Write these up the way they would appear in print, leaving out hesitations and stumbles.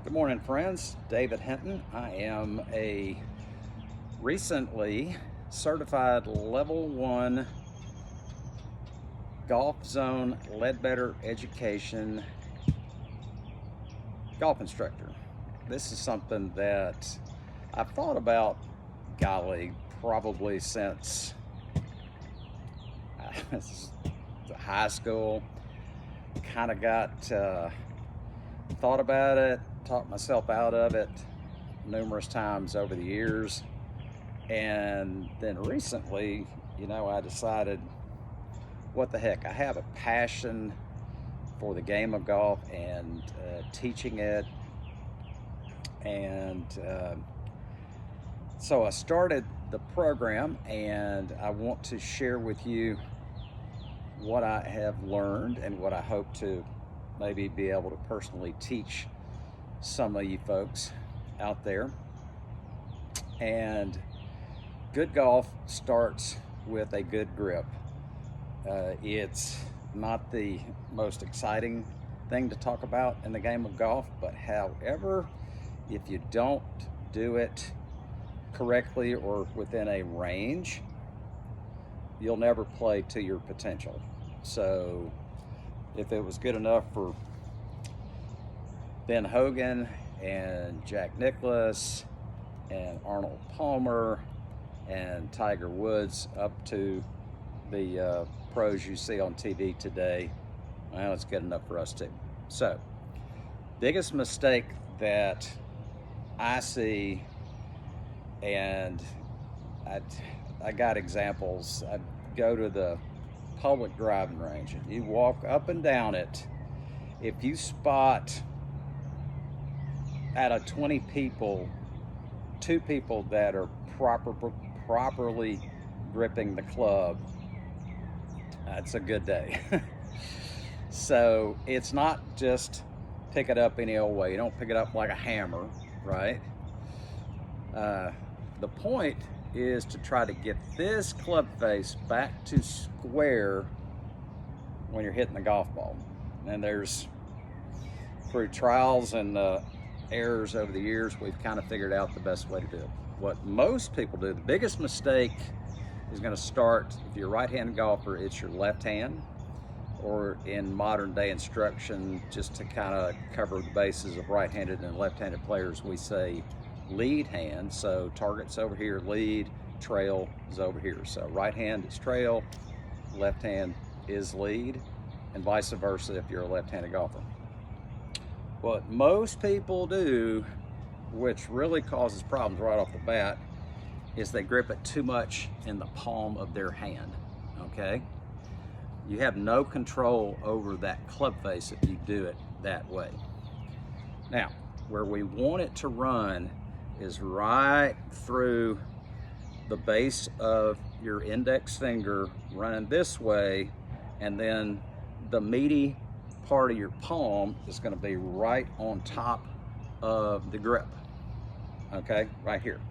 Good morning, friends. David Hinton. I am a recently certified level 1 Golf Zone Ledbetter Education golf instructor. This is something that I've thought about, golly, probably since high school. Kind of got thought about it, talked myself out of it numerous times over the years, and then recently, I decided, what the heck, I have a passion for the game of golf and teaching it, and so I started the program, and I want to share with you what I have learned and what I hope to maybe be able to personally teach some of you folks out there. And good golf starts with a good grip. It's not the most exciting thing to talk about in the game of golf, but however, if you don't do it correctly or within a range, you'll never play to your potential. So if it was good enough for Ben Hogan and Jack Nicklaus and Arnold Palmer and Tiger Woods up to the pros you see on TV today, well, it's good enough for us too. So, biggest mistake that I see, and I got examples. I go to the public driving range and you walk up and down it. If you spot out of 20 people, 2 people that are properly gripping the club, it's a good day. So it's not just pick it up any old way. You don't pick it up like a hammer, right? The point is to try to get this club face back to square when you're hitting the golf ball. And there's, through trials and errors over the years, we've kind of figured out the best way to do it. What most people do, the biggest mistake is going to start, if you're a right-handed golfer, it's your left hand, or in modern day instruction, just to kind of cover the bases of right-handed and left-handed players, we say lead hand. So target's over here, lead, trail is over here. So right hand is trail, left hand is lead, and vice versa if you're a left-handed golfer. What most people do, which really causes problems right off the bat, is they grip it too much in the palm of their hand, okay? You have no control over that club face if you do it that way. Now, where we want it to run is right through the base of your index finger, running this way, and then the meaty part of your palm is going to be right on top of the grip, okay, right here.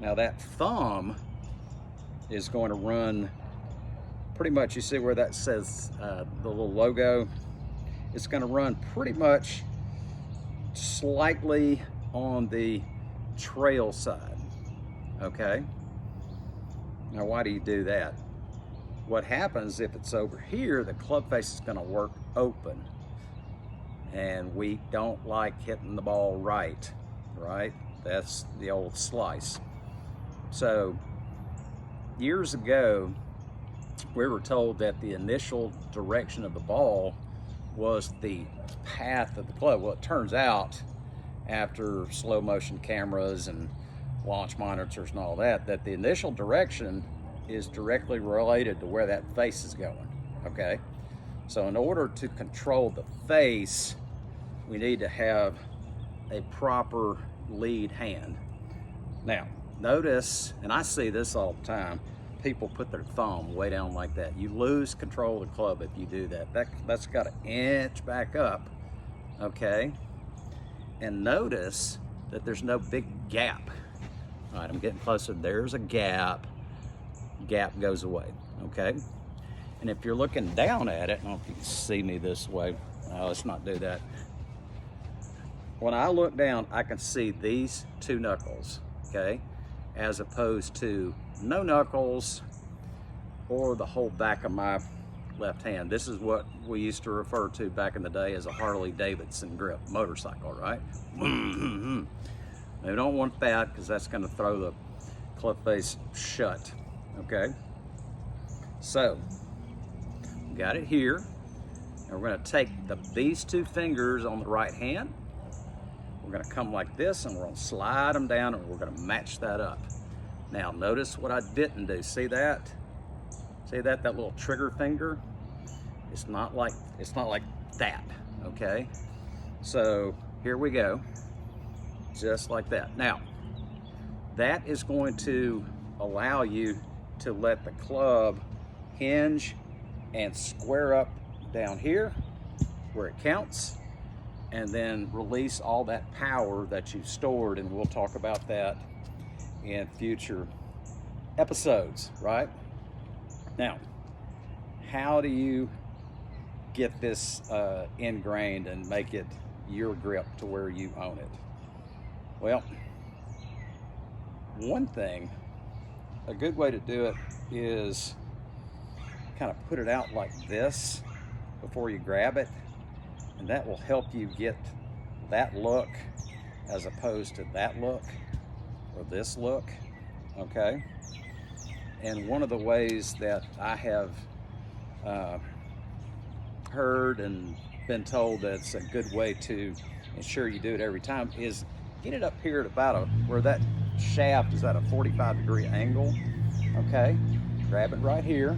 Now that thumb is going to run pretty much, you see where that says the little logo, it's going to run pretty much slightly on the trail side, okay? Now why do you do that? What happens if it's over here, the club face is going to work open, and we don't like hitting the ball right? That's the old slice. So years ago, we were told that the initial direction of the ball was the path of the club. Well, it turns out, after slow motion cameras and launch monitors and all that, that the initial direction is directly related to where that face is going, okay? So in order to control the face, we need to have a proper lead hand. Now, notice, and I see this all the time, people put their thumb way down like that. You lose control of the club if you do that. That's got to inch back up, okay? And notice that there's no big gap. All right, I'm getting closer. There's a gap. Gap goes away, okay? And if you're looking down at it, I don't know if you can see me this way. Let's not do that. when I look down, I can see these two knuckles, okay? As opposed to no knuckles or the whole back of my left hand. This is what we used to refer to back in the day as a Harley Davidson grip motorcycle, right? We don't want that because that's going to throw the club face shut, okay? So, got it here. And we're going to take these two fingers on the right hand. We're going to come like this and we're going to slide them down and we're going to match that up. Now notice what I didn't do. See that? See that little trigger finger? It's not like that, okay? So here we go, just like that. Now, that is going to allow you to let the club hinge and square up down here where it counts, and then release all that power that you've stored, and we'll talk about that in future episodes, right? Now, how do you get this ingrained and make it your grip to where you own it? Well, one thing, a good way to do it is kind of put it out like this before you grab it, and that will help you get that look as opposed to that look or this look, okay? And one of the ways that I have heard and been told that's a good way to ensure you do it every time is get it up here at about where that shaft is at a 45-degree angle, okay? Grab it right here,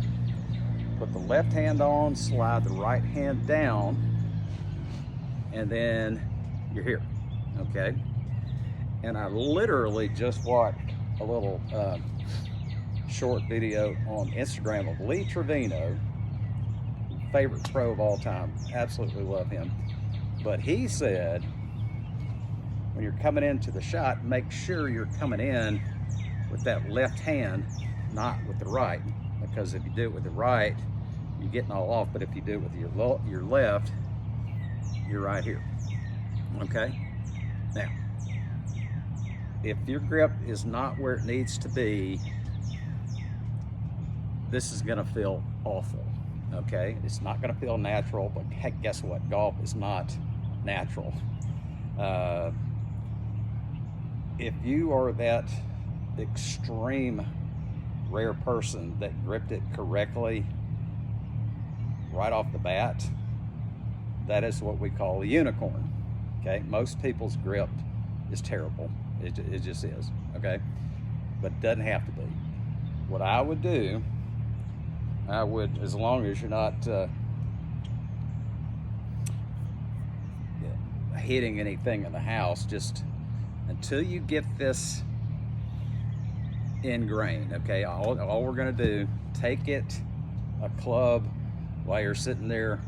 put the left hand on, slide the right hand down, and then you're here, okay? And I literally just watched a little short video on Instagram of Lee Trevino, favorite pro of all time, absolutely love him. But he said, when you're coming into the shot, make sure you're coming in with that left hand, not with the right. Because if you do it with the right, you're getting all off. But if you do it with your left, you're right here, okay? Now, if your grip is not where it needs to be, this is gonna feel awful, okay? It's not gonna feel natural, but heck, guess what? Golf is not natural. If you are that extreme rare person that gripped it correctly right off the bat, that is what we call a unicorn, okay? Most people's grip is terrible. It just is, okay? But it doesn't have to be. What I would do, as long as you're not hitting anything in the house, just until you get this ingrained, okay? All we're gonna do, take it, a club, while you're sitting there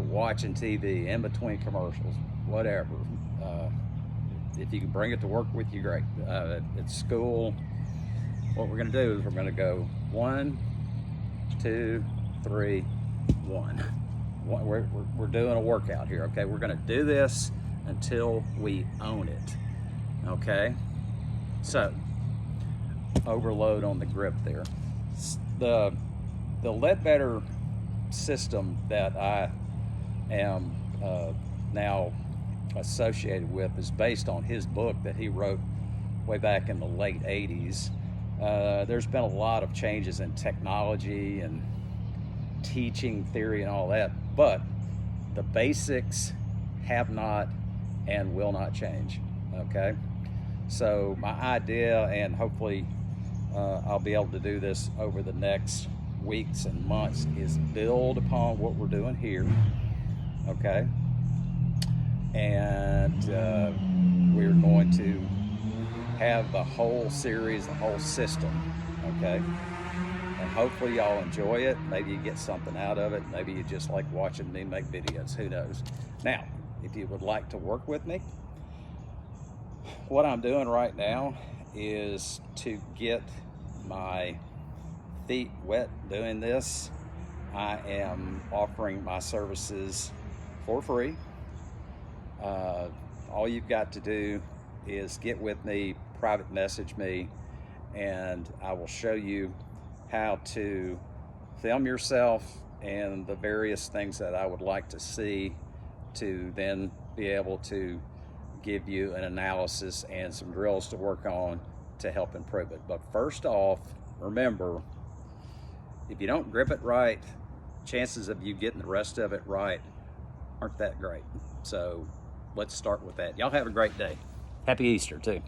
watching TV, in between commercials, whatever. If you can bring it to work with you, great. At school, what we're gonna do is we're gonna go 1, 2, 3, 1. We're doing a workout here, okay? We're gonna do this until we own it, okay? So, overload on the grip there. The Leadbetter system that I am now associated with is based on his book that he wrote way back in the late 80s. There's been a lot of changes in technology and teaching theory and all that, but the basics have not and will not change, okay? So my idea, and hopefully I'll be able to do this over the next weeks and months, is build upon what we're doing here, okay? And we're going to have the whole series, the whole system, okay? And hopefully y'all enjoy it. Maybe you get something out of it. Maybe you just like watching me make videos, who knows? Now, if you would like to work with me, what I'm doing right now is to get my feet wet doing this. I am offering my services for free. all you've got to do is get with me, private message me, and I will show you how to film yourself and the various things that I would like to see to then be able to give you an analysis and some drills to work on to help improve it. But first off, remember, if you don't grip it right, chances of you getting the rest of it right aren't that great. So let's start with that. Y'all have a great day. Happy Easter too.